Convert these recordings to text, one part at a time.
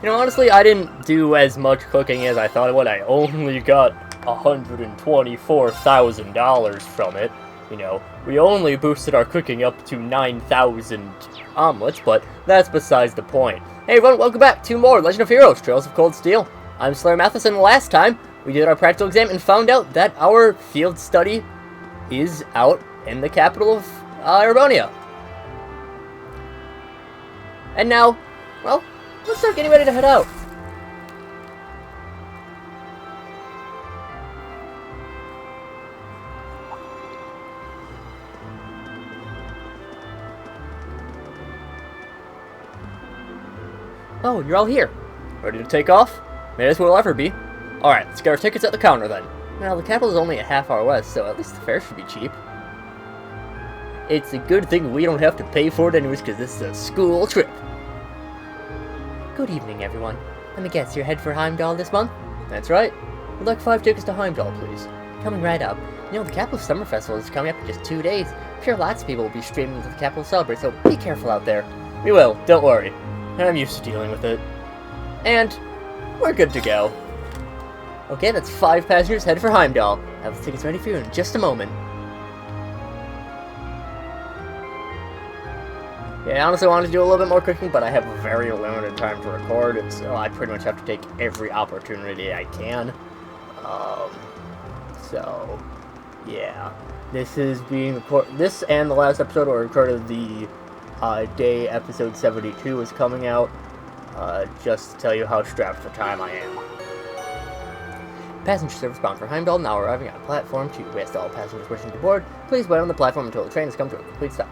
You know, honestly, I didn't do as much cooking as I thought I would. I only got $124,000 from it. You know, we only boosted our cooking up to 9,000 omelets, but that's besides the point. Hey everyone, welcome back to more Legend of Heroes, Trails of Cold Steel. I'm SlayerMathis, and last time we did our practical exam and found out that our field study is out in the capital of Erebonia. And now, well, let's start getting ready to head out. Oh, you're all here. Ready to take off? May as well ever be. Alright, let's get our tickets at the counter then. Now, the capital is only a half hour west, so at least the fare should be cheap. It's a good thing we don't have to pay for it anyways, because this is a school trip. Good evening, everyone. Let me guess, you're headed for Heimdallr this month? That's right. We'd like 5 tickets to Heimdallr, please. Coming right up. You know, the capital summer festival is coming up in just 2 days. I'm sure lots of people will be streaming to the capital to celebrate, so be careful out there. We will, don't worry. I'm used to dealing with it. And we're good to go. Okay, that's 5 passengers headed for Heimdallr. Have the tickets ready for you in just a moment. Yeah, I honestly wanted to do a little bit more cooking, but I have a very limited time to record, and so I pretty much have to take every opportunity I can. So, yeah. This is being recorded. This and the last episode were recorded the day episode 72 is coming out. Just to tell you how strapped for time I am. Passenger service bound for Heimdallr now arriving on a platform 2. We ask all passengers wishing to board, please wait on the platform until the train has come to a complete stop.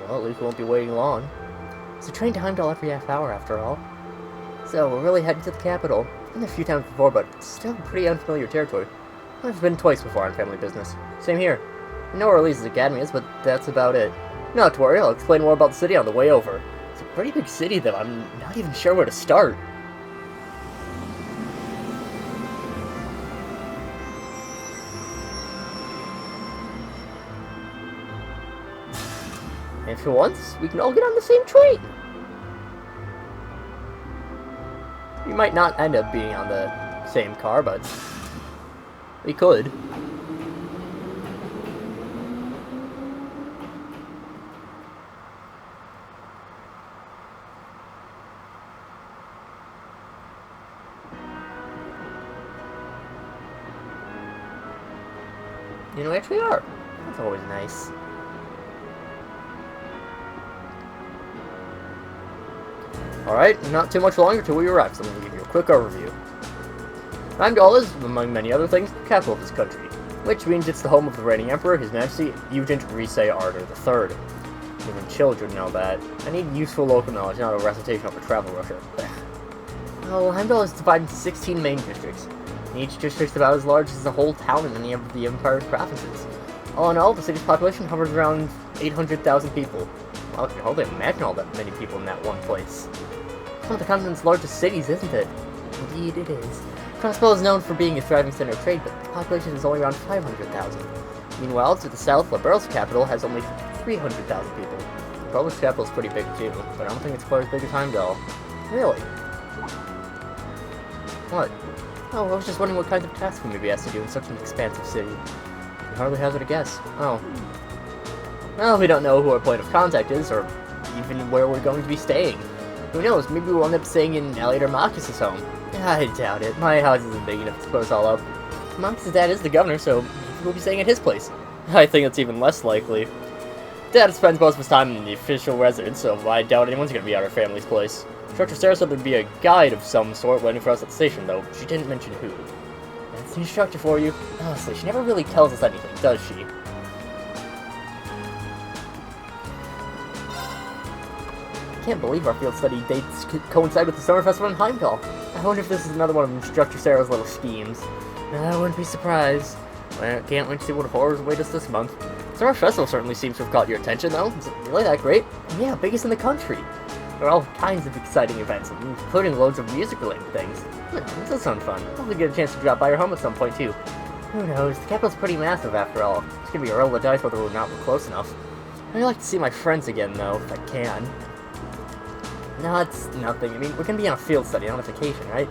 Well, at least we won't be waiting long. It's a train to Heimdallr every half hour, after all. So, we're really heading to the capital. I've been there a few times before, but it's still pretty unfamiliar territory. I've been twice before on family business. Same here. I know where Elise's academy is, but that's about it. Not to worry, I'll explain more about the city on the way over. It's a pretty big city, though. I'm not even sure where to start. And for once, we can all get on the same train. We might not end up being on the same car, but we could. You know, we actually are. That's always nice. Alright, not too much longer till we arrive, so I'm going to give you a quick overview. Heimdallr is, among many other things, the capital of this country, which means it's the home of the reigning emperor, His Majesty Heimdallr III. Even children know that. I need useful local knowledge, not a recitation of a travel rusher. Well, Heimdallr is divided into 16 main districts. Each district is about as large as the whole town in any of the Empire's provinces. All in all, the city's population hovers around 800,000 people. Well, I can hardly imagine all that many people in that one place. It's one of the continent's largest cities, isn't it? Indeed it is. Crossbow is known for being a thriving center of trade, but the population is only around 500,000. Meanwhile, to the south, Liberal's capital has only 300,000 people. Liberal's capital is pretty big too, but I don't think it's quite as big as Heimdallr. Really? What? Oh, I was just wondering what kinds of tasks we may be asked to do in such an expansive city. I can hardly hazard a guess. Oh. Well, we don't know who our point of contact is, or even where we're going to be staying. Who knows, maybe we'll end up staying in SlayerMathis' home. I doubt it. My house isn't big enough to put us all up. Marcus' dad is the governor, so we'll be staying at his place. I think it's even less likely. Dad spends most of his time in the official residence, so I doubt anyone's going to be at our family's place. Instructor Sarah said there'd be a guide of some sort waiting for us at the station, though she didn't mention who. That's the instructor for you. Honestly, she never really tells us anything, does she? I can't believe our field study dates coincide with the summer festival in Heimdallr. I wonder if this is another one of Instructor Sarah's little schemes. I wouldn't be surprised. I can't wait to see what horrors await us this month. Summer festival certainly seems to have caught your attention, though. Is it really that great? Yeah, biggest in the country. There are all kinds of exciting events, including loads of music-related things. This does sound fun. I'll probably get a chance to drop by your home at some point, too. Who knows? The capital's pretty massive, after all. It's gonna be a roll of the dice whether or not we're close enough. I'd like to see my friends again, though, if I can. No, it's nothing. I mean, we're gonna be on a field study, not a vacation, right?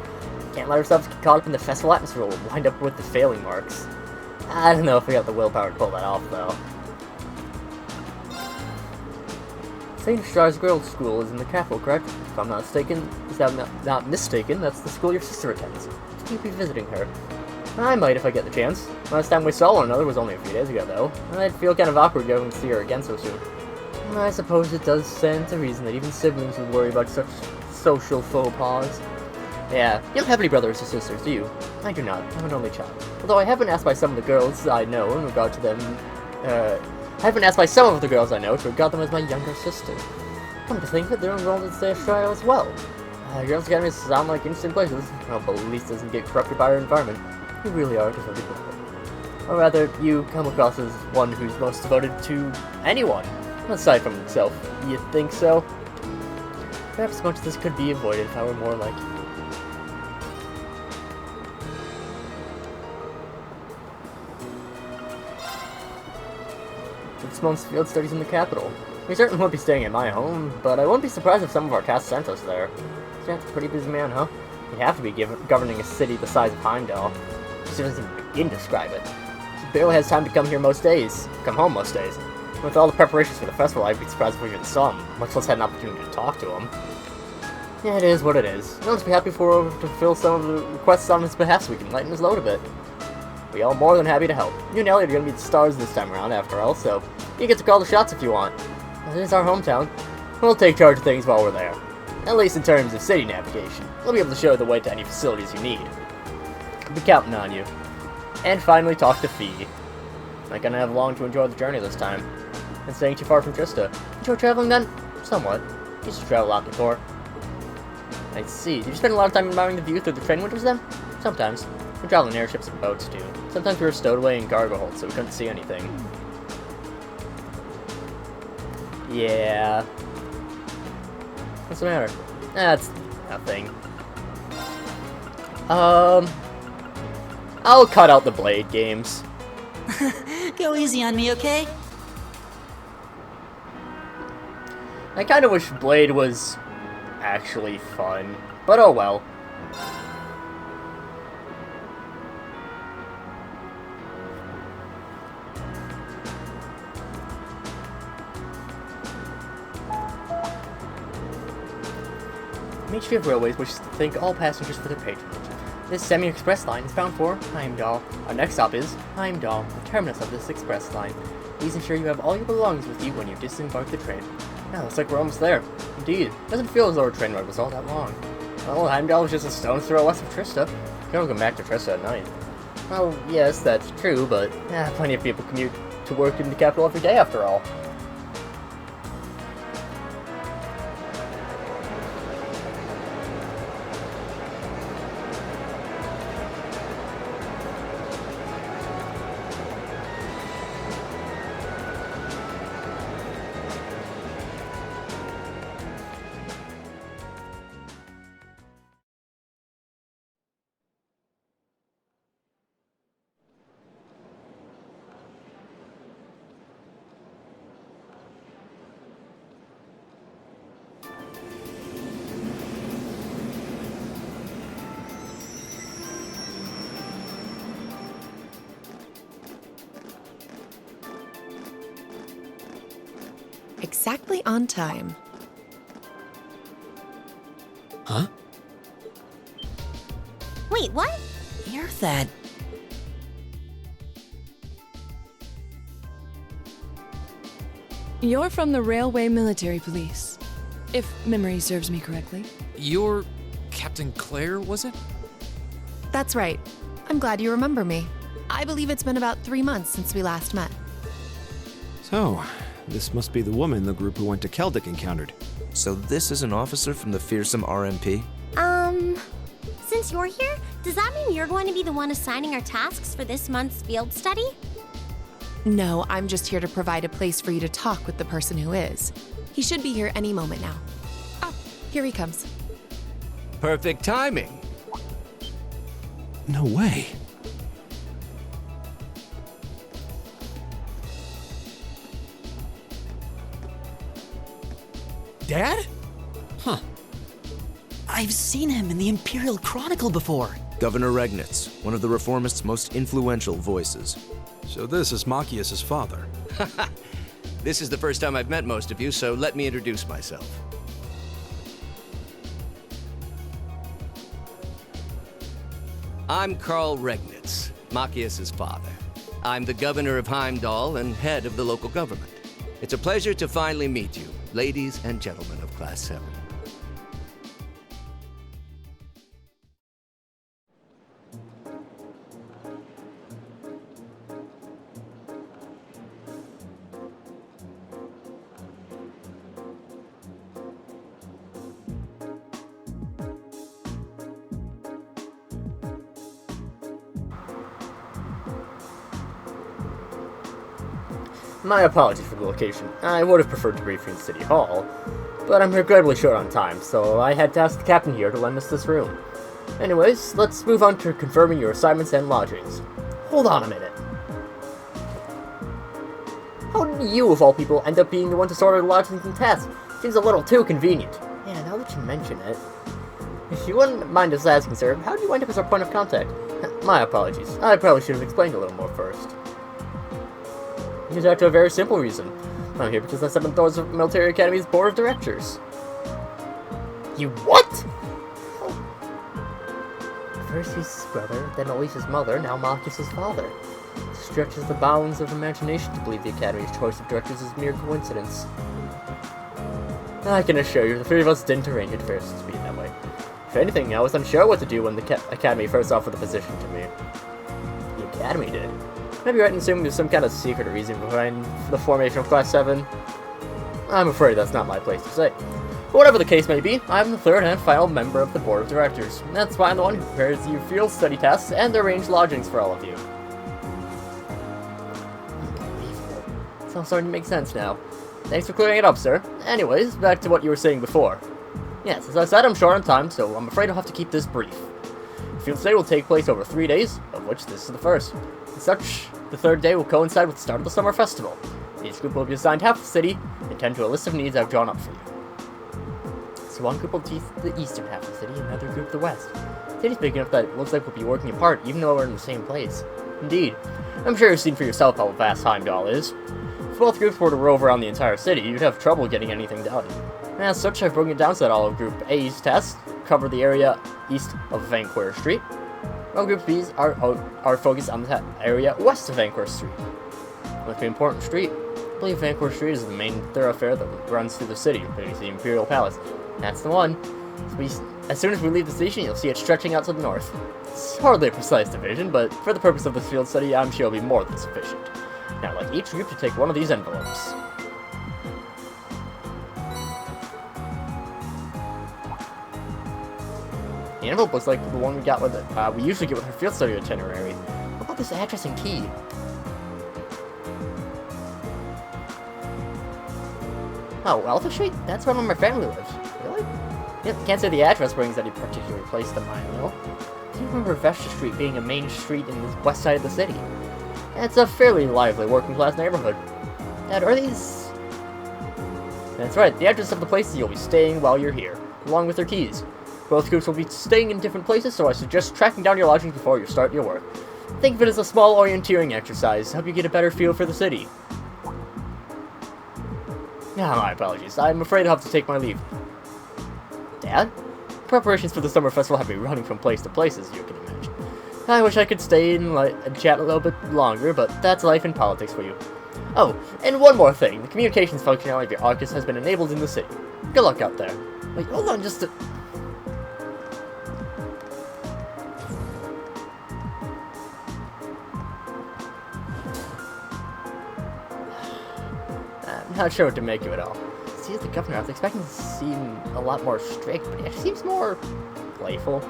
Can't let ourselves get caught up in the festival atmosphere or wind up with the failing marks. I don't know if we got the willpower to pull that off, though. St. Strasbourg School is in the capital, correct? If I'm not mistaken, that's the school your sister attends. Should you be visiting her? I might if I get the chance. Last time we saw one another was only a few days ago, though. I'd feel kind of awkward going to see her again so soon. I suppose it does stand to reason that even siblings would worry about such social faux pas. Yeah, you don't have any brothers or sisters, do you? I do not. I'm an only child. Although I have been asked by some of the girls I know in regard to them, I have been asked by some of the girls I know to regard them as my younger sister. Come to think of it, they're enrolled in Slayer trial as well. Girls' academies sound like interesting places. I hope at least doesn't get corrupted by our environment. You really are devoted to it. Or rather, you come across as one who's most devoted to anyone, aside from himself. You think so? Perhaps much of this could be avoided if I were more like you. 6 months field studies in the capital. We certainly won't be staying at my home, but I won't be surprised if some of our cast sent us there. That's a pretty busy man, huh? He'd have to be governing a city the size of Heimdallr. Just doesn't begin to describe it. He barely has time to come home most days. With all the preparations for the festival, I'd be surprised if we even saw him, much less had an opportunity to talk to him. Yeah, it is what it is. I'll just be happy for to fulfill some of the requests on his behalf so we can lighten his load a bit. We all more than happy to help. You and Elliot are going to be the stars this time around, after all, so you get to call the shots if you want. It is our hometown. We'll take charge of things while we're there. At least in terms of city navigation. We'll be able to show the way to any facilities you need. I'll be counting on you. And finally talk to Fee. Not gonna have long to enjoy the journey this time. And staying too far from Trista. Enjoy traveling then? Somewhat. Used to travel out before. I see. Did you spend a lot of time admiring the view through the train windows then? Sometimes. We travel in airships and boats too. Sometimes we were stowed away in cargo holds so we couldn't see anything. Yeah. What's the matter? That's nothing. I'll cut out the Blade games. Go easy on me, okay? I kinda wish Blade was actually fun, but oh well. Ministry of Railways wishes to thank all passengers for their patronage. This semi-express line is bound for Heimdallr. Our next stop is Heimdallr, the terminus of this express line. Please ensure you have all your belongings with you when you disembark the train. Now, looks like we're almost there. Indeed, doesn't feel as though our train ride was all that long. Well, Heimdallr is just a stone's throw west of Trista. You can only come back to Trista at night. Well, yes, that's true, but plenty of people commute to work in the capital every day after all. Exactly on time. Huh? Wait, what? You're that... You're from the Railway Military Police, if memory serves me correctly. You're Captain Claire, was it? That's right. I'm glad you remember me. I believe it's been about 3 months since we last met. So, this must be the woman the group who went to Keldic encountered. So this is an officer from the fearsome RMP? Since you're here, does that mean you're going to be the one assigning our tasks for this month's field study? No, I'm just here to provide a place for you to talk with the person who is. He should be here any moment now. Oh, here he comes. Perfect timing. No way. Dad? Huh. I've seen him in the Imperial Chronicle before. Governor Regnitz, one of the Reformists' most influential voices. So this is Machias's father. This is the first time I've met most of you, so let me introduce myself. I'm Karl Regnitz, Machias's father. I'm the governor of Heimdallr and head of the local government. It's a pleasure to finally meet you, ladies and gentlemen of Class 7. My apologies for the location. I would have preferred to brief you in City Hall, but I'm regrettably short on time, so I had to ask the captain here to lend us this room. Anyways, let's move on to confirming your assignments and lodgings. Hold on a minute. How did you, of all people, end up being the one to sort out the lodgings and tasks? Seems a little too convenient. Yeah, now that you mention it. If you wouldn't mind us asking, sir, how did you wind up as our point of contact? My apologies. I probably should have explained a little more first. It's actually a very simple reason. I'm here because I sat on the Military Academy's board of directors. You what? First he's his brother, then Alicia's mother, now Machias's father. It stretches the bounds of imagination to believe the Academy's choice of directors is mere coincidence. I can assure you, the three of us didn't arrange it first to be that way. If anything, I was unsure what to do when the Academy first offered the position to me. The Academy did. Maybe right in assuming there's some kind of secret reason behind the formation of Class 7. I'm afraid that's not my place to say. But whatever the case may be, I'm the third and final member of the Board of Directors. That's why I'm the one who prepares your field study tasks and arrange lodgings for all of you. Unbelievable. It's all starting to make sense now. Thanks for clearing it up, sir. Anyways, back to what you were saying before. Yes, as I said, I'm short on time, so I'm afraid I'll have to keep this brief. The field study will take place over 3 days, of which this is the first. As such, the third day will coincide with the start of the summer festival. Each group will be assigned half the city, and tend to a list of needs I've drawn up for you. So one group will teach the eastern half of the city, and another group the west. The city's big enough that it looks like we'll be working apart, even though we're in the same place. Indeed. I'm sure you've seen for yourself how vast Heimdallr is. If both groups were to rover around the entire city, you'd have trouble getting anything done. And as such, I've broken it down so that all of Group A's tasks cover the area east of Vanquer Street, while Group B's are focused on the area west of Vanquer Street. With the important street, I believe Vanquer Street is the main thoroughfare that runs through the city, leading to the Imperial Palace. That's the one. As soon as we leave the station, you'll see it stretching out to the north. It's hardly a precise division, but for the purpose of this field study, I'm sure it'll be more than sufficient. Now, I'd like each group to take one of these envelopes. The envelope looks like the one we got with it. We usually get with our field study itinerary. What about this address and key? Oh, Alpha Street? That's where my family lives. Really? Yep, can't say the address brings any particular place to mind, though. I do remember Vestra Street being a main street in the west side of the city. It's a fairly lively working-class neighborhood. Dad, are these... That's right, the address of the places you'll be staying while you're here, along with their keys. Both groups will be staying in different places, so I suggest tracking down your lodgings before you start your work. Think of it as a small orienteering exercise to help you get a better feel for the city. My apologies. I'm afraid I'll have to take my leave. Dad? Preparations for the summer festival have me running from place to place, as you can imagine. I wish I could stay and chat a little bit longer, but that's life and politics for you. Oh, and one more thing. The communications functionality of your Arcus has been enabled in the city. Good luck out there. Wait, hold on just a... I'm not sure what to make of it all. See, as the governor, I was expecting to seem a lot more strict, but he actually seems more playful.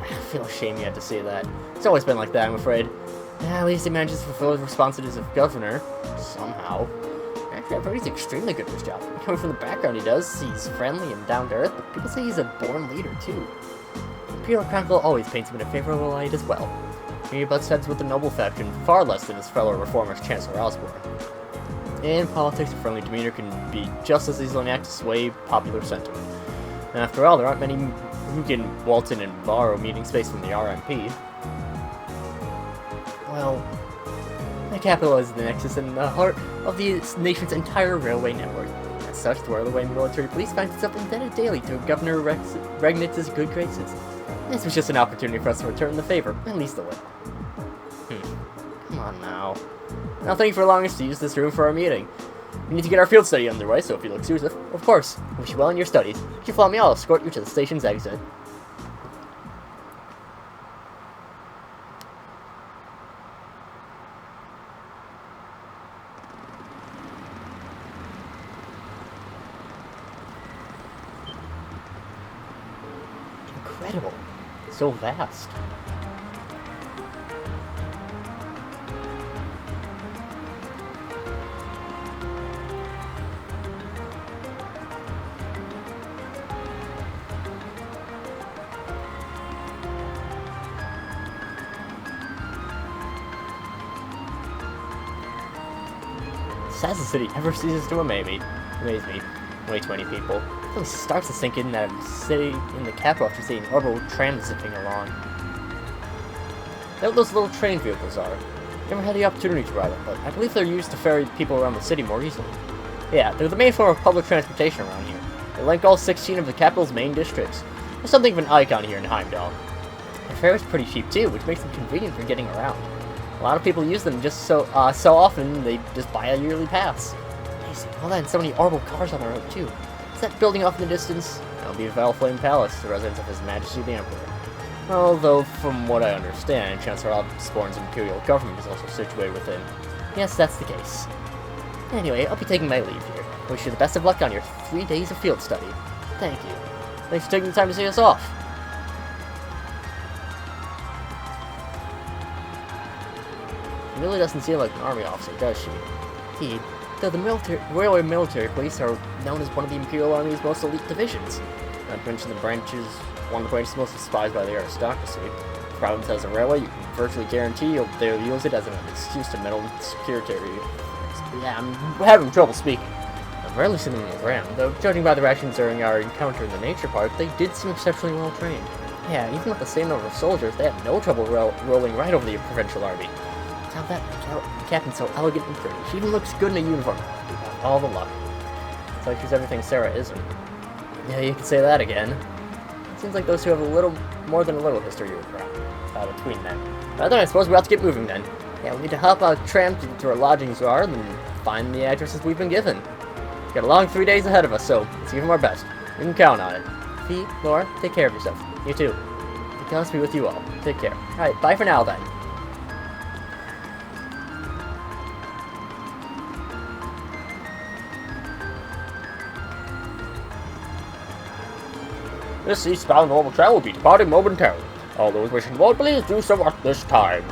I feel ashamed you had to say that. It's always been like that, I'm afraid. At least he manages to fulfill his responsibilities as governor, somehow. Actually, I've heard he's extremely good at his job. Coming from the background he does, he's friendly and down to earth, but people say he's a born leader, too. The Imperial Chronicle always paints him in a favorable light as well. He butts heads with the noble faction far less than his fellow reformers Chancellor Osborne. In politics, a friendly demeanor can be just as easily an act to sway popular sentiment. And after all, there aren't many who can waltz in and borrow meeting space from the RMP. Well, the capital is the nexus in the heart of the nation's entire railway network. As such, the Railway Military Police finds itself indebted daily to Governor Regnitz's good graces. This was just an opportunity for us to return the favor, at least a little. Come on now. Now thank you for allowing us to use this room for our meeting. We need to get our field study underway, so if you look serious, of course, wish you well in your studies. If you follow me, I'll escort you to the station's exit. Incredible. So vast. As the city never ceases to amaze me. Way too many people. It really starts to sink in that I'm sitting in the capital after seeing orbital trams zipping along. Know what those little train vehicles are? Never had the opportunity to ride them, but I believe they're used to ferry people around the city more easily. Yeah, they're the main form of public transportation around here. They link all 16 of the capital's main districts. There's something of an icon here in Heimdallr. The fare is pretty cheap too, which makes them convenient for getting around. A lot of people use them just so often they just buy a yearly pass. Amazing. All that and so many orbital cars on the road too. Is that building off in the distance? That'll be Valflame Palace, the residence of His Majesty the Emperor. Although, from what I understand, Chancellor Osborne's imperial government is also situated within. Yes, that's the case. Anyway, I'll be taking my leave here. I wish you the best of luck on your 3 days of field study. Thank you. Thanks for taking the time to see us off. She really doesn't seem like an army officer, does she? Indeed. Though the Railway Military Police are known as one of the Imperial Army's most elite divisions. Not to mention the branches, one of the branches most despised by the aristocracy. If the province has a railway, you can virtually guarantee they'll use it as an excuse to meddle with security. Yeah, I'm having trouble speaking. I've rarely seen them on the ground, though judging by the reactions during our encounter in the nature park, they did seem exceptionally well trained. Yeah, even with the same number of soldiers, they had no trouble rolling right over the provincial army. Now that the captain's so elegant and pretty, she even looks good in a uniform. We have all the luck. It's like she's everything Sarah isn't. Yeah, you can say that again. It seems like those two have a little more than a little history between them. But then I suppose we ought to get moving then. Yeah, we need to hop on a tram to our lodgings yard and find the addresses we've been given. We've got a long 3 days ahead of us, so let's give them our best. We can count on it. Fee, Laura, take care of yourself. You too. The gods be with you all. Take care. Alright, bye for now then. This eastbound normal train will be departing momentarily. All those wishing to board, please do so at this time.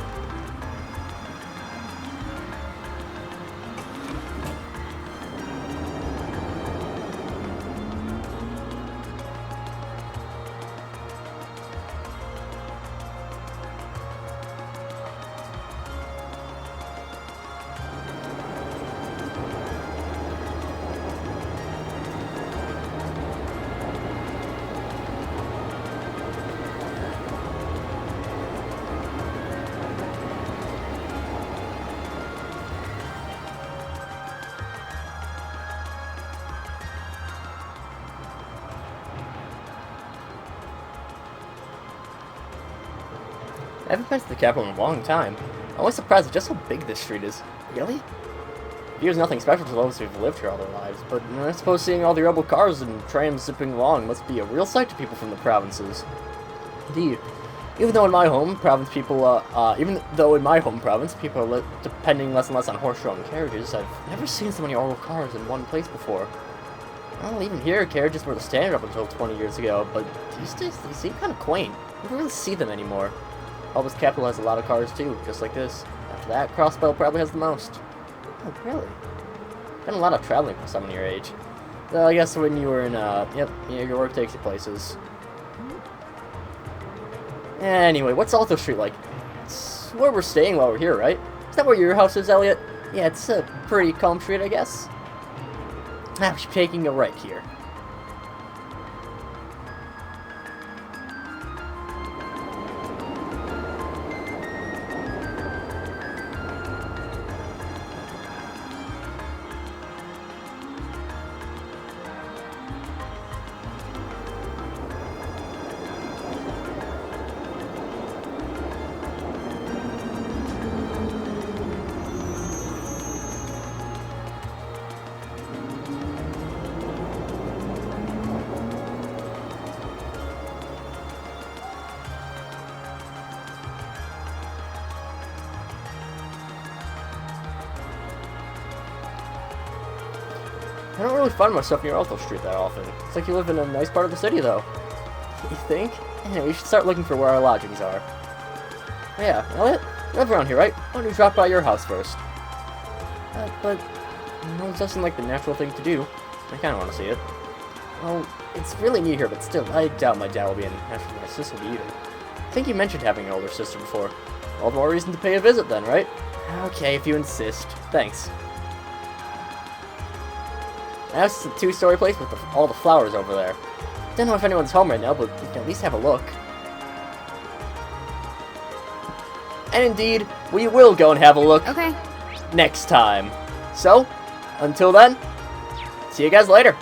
I haven't been to the capital in a long time. I'm always surprised at just how big this street is. Really? Here's nothing special to those who've lived here all their lives, but I suppose seeing all the rebel cars and trams zipping along must be a real sight to people from the provinces. Indeed. Even though in my home province people are depending less and less on horse-drawn carriages, I've never seen so many orbital cars in one place before. Well, even here, carriages were the standard up until 20 years ago, but these days they seem kind of quaint. You don't really see them anymore. Alba's capital has a lot of cars too, just like this. After that, Crossbell probably has the most. Oh, really? Done a lot of traveling for someone your age. Though I guess when you were in, your work takes you places. Anyway, what's Alto Street like? It's where we're staying while we're here, right? Is that where your house is, Elliot? Yeah, it's a pretty calm street, I guess. Ah, we should be taking a right here. really find myself near Arthur Street that often. It's like you live in a nice part of the city, though. You think? Anyway, we should start looking for where our lodgings are. Oh, yeah, Elliot, you live around here, right? Why don't we drop by your house first? But it doesn't like the natural thing to do. I kind of want to see it. Well, it's really neat here, but still, I doubt my dad will be as natural as my sister will be either. I think you mentioned having an older sister before. All the more reason to pay a visit then, right? Okay, if you insist. Thanks. That's the two-story place with all the flowers over there. Don't know if anyone's home right now, but we can at least have a look. And indeed, we will go and have a look Okay. next time. So, until then, see you guys later.